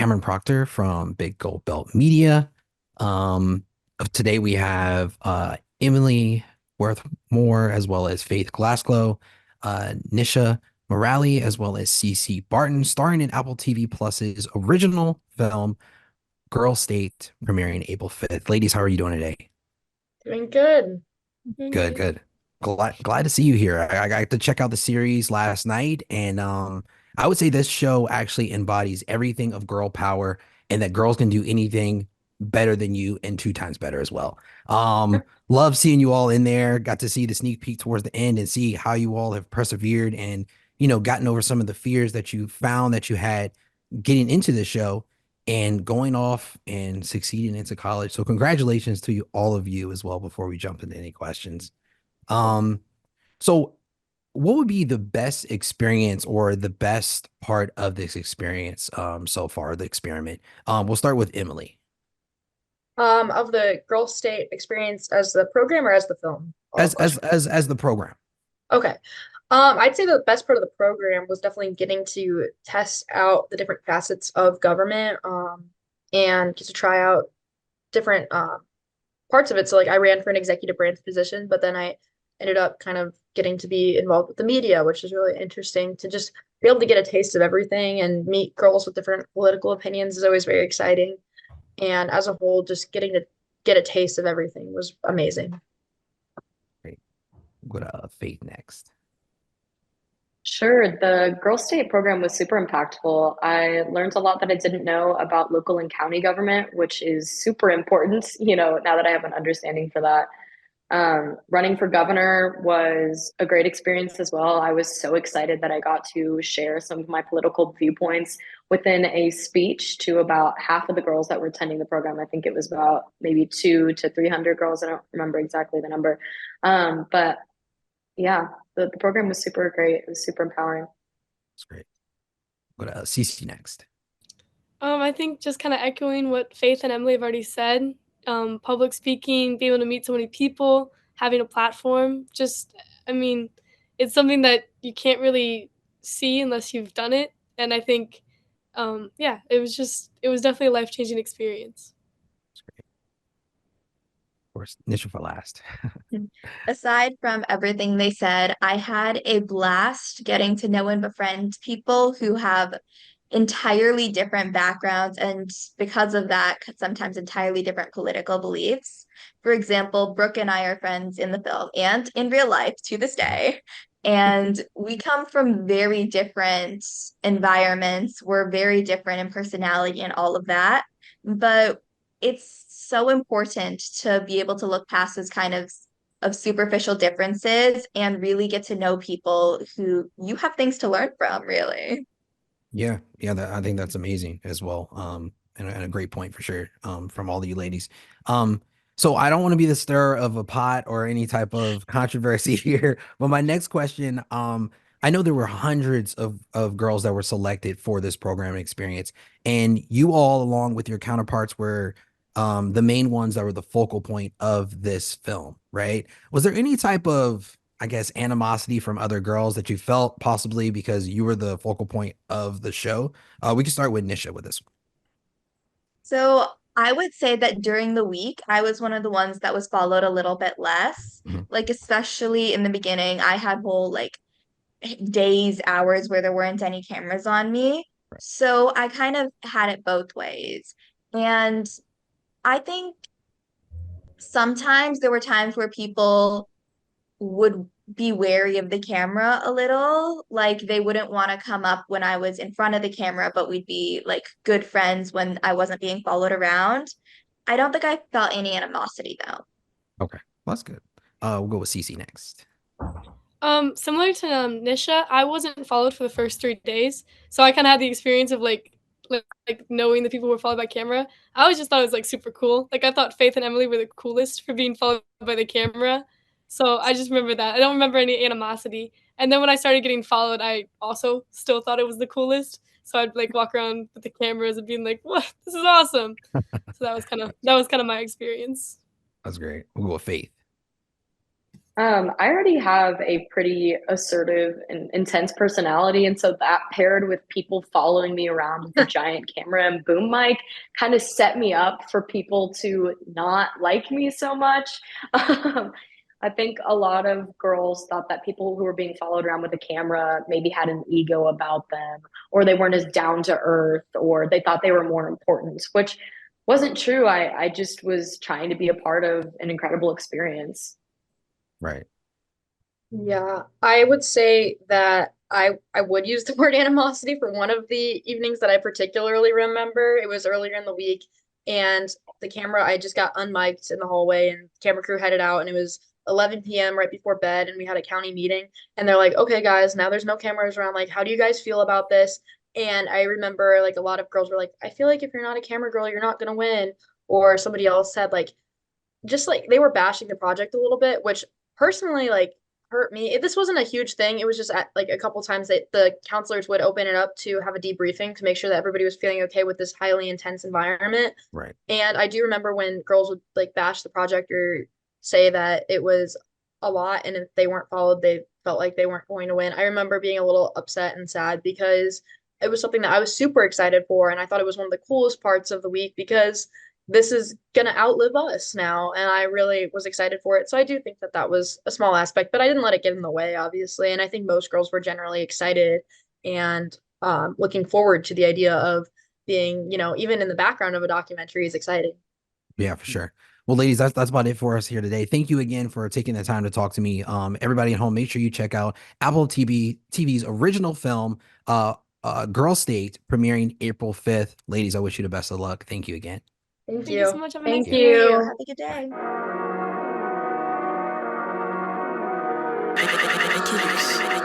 Cameron Proctor from Big Gold Belt Media. Today we have Emily Worthmore as well as Faith Glasgow, Nisha Murali as well as CC Bartin, starring in Apple TV Plus's original film Girl State, premiering April 5th. Ladies, how are you doing today? Doing good. Doing Good, good. good. Glad to see you here. I got to check out the series last night, and I would say this show actually embodies everything of girl power, and that girls can do anything better than you and two times better as well. Love seeing you all in there. Got to see the sneak peek towards the end and see how you all have persevered and gotten over some of the fears that you found that you had getting into the show and going off and succeeding into college. So congratulations to you, all of you as well, before we jump into any questions. Um, so what would be the best experience or the best part of this experience so far, the experiment? We'll start with Emily. Of the Girl State experience as the program or as the film? All questions. As the program. Okay. I'd say the best part of the program was definitely getting to test out the different facets of government, and get to try out different parts of it. So like I ran for an executive branch position, but then I ended up kind of getting to be involved with the media, which is really interesting to just be able to get a taste of everything and meet girls with different political opinions is always very exciting. And as a whole, just getting to get a taste of everything was amazing. Great. Go to Faith next. Sure. The Girl State program was super impactful. I learned a lot that I didn't know about local and county government, which is super important, now that I have an understanding for that. Running for governor was a great experience as well. I was so excited that I got to share some of my political viewpoints within a speech to about half of the girls that were attending the program. I think it was about maybe 200 to 300 girls. I don't remember exactly the number. But yeah, the program was super great. It was super empowering. That's great. Go to CC next. I think just kind of echoing what Faith and Emily have already said. Public speaking, being able to meet so many people, having a platform. I mean, it's something that you can't really see unless you've done it. And I think, yeah, it was definitely a life changing experience. That's great. Of course, Nisha for last. Aside from everything they said, I had a blast getting to know and befriend people who have entirely different backgrounds and because of that, sometimes entirely different political beliefs. For example, Brooke and I are friends in the film and in real life to this day. And we come from very different environments. We're very different in personality and all of that. But it's so important to be able to look past those kind of superficial differences and really get to know people who you have things to learn from, really. Yeah, I think that's amazing as well. And a great point for sure. From all of you ladies. So I don't want to be the stir of a pot or any type of controversy here, but my next question, I know there were hundreds of girls that were selected for this program experience, and you all, along with your counterparts, were the main ones that were the focal point of this film, right? Was there any type of, I guess, animosity from other girls that you felt possibly because you were the focal point of the show? We can start with Nisha with this So I would say that during the week, I was one of the ones that was followed a little bit less. one. Like, especially in the beginning, I had whole like days, hours where there weren't any cameras on me. So I kind of had it both ways. And I think sometimes there were times where people would be wary of the camera a little. Like they wouldn't want to come up when I was in front of the camera, but we'd be like good friends when I wasn't being followed around. I don't think I felt any animosity though. Okay, well, that's good. We'll go with Cece next. Similar to Nisha, I wasn't followed for the first 3 days, so I kind of had the experience of like knowing the people were followed by camera. I always just thought it was like super cool. Like I thought Faith and Emily were the coolest for being followed by the camera. So I just remember that. I don't remember any animosity. And then when I started getting followed, I also still thought it was the coolest. So I'd like walk around with the cameras and being like, "What? This is awesome!" So that was kind of my experience. That's great. We'll go with Faith. I already have a pretty assertive and intense personality, and so that paired with people following me around with a giant camera and boom mic kind of set me up for people to not like me so much. Um, I think a lot of girls thought that people who were being followed around with a camera maybe had an ego about them, or they weren't as down to earth, or they thought they were more important, which wasn't true. I just was trying to be a part of an incredible experience. Right. Yeah, I would say that I would use the word animosity for one of the evenings that I particularly remember. It was earlier in the week, and the camera I just got unmiked in the hallway, and camera crew headed out, and it was 11 p.m. right before bed, and we had a county meeting, and they're like, "Okay, guys, now there's no cameras around. Like, how do you guys feel about this?" And I remember like a lot of girls were like, "I feel like if you're not a camera girl, you're not gonna win." Or somebody else said like just like they were bashing the project a little bit, which personally like hurt me. This wasn't a huge thing. It was just at like a couple times that the counselors would open it up to have a debriefing to make sure that everybody was feeling okay with this highly intense environment. Right. And I do remember when girls would like bash the project or say that it was a lot and if they weren't followed, they felt like they weren't going to win. I remember being a little upset and sad because it was something that I was super excited for and I thought it was one of the coolest parts of the week because this is gonna outlive us now, and I really was excited for it. So I do think that that was a small aspect, but I didn't let it get in the way, obviously. And I think most girls were generally excited and looking forward to the idea of being, even in the background of a documentary is exciting. Yeah, for sure. Well, ladies, that's about it for us here today. Thank you again for taking the time to talk to me. Everybody at home, make sure you check out Apple TV's original film, Girl State, premiering April 5th. Ladies, I wish you the best of luck. Thank you again. Thank Thank you so you. much. Have a nice Thank day. Have you. a good day. Reimagination.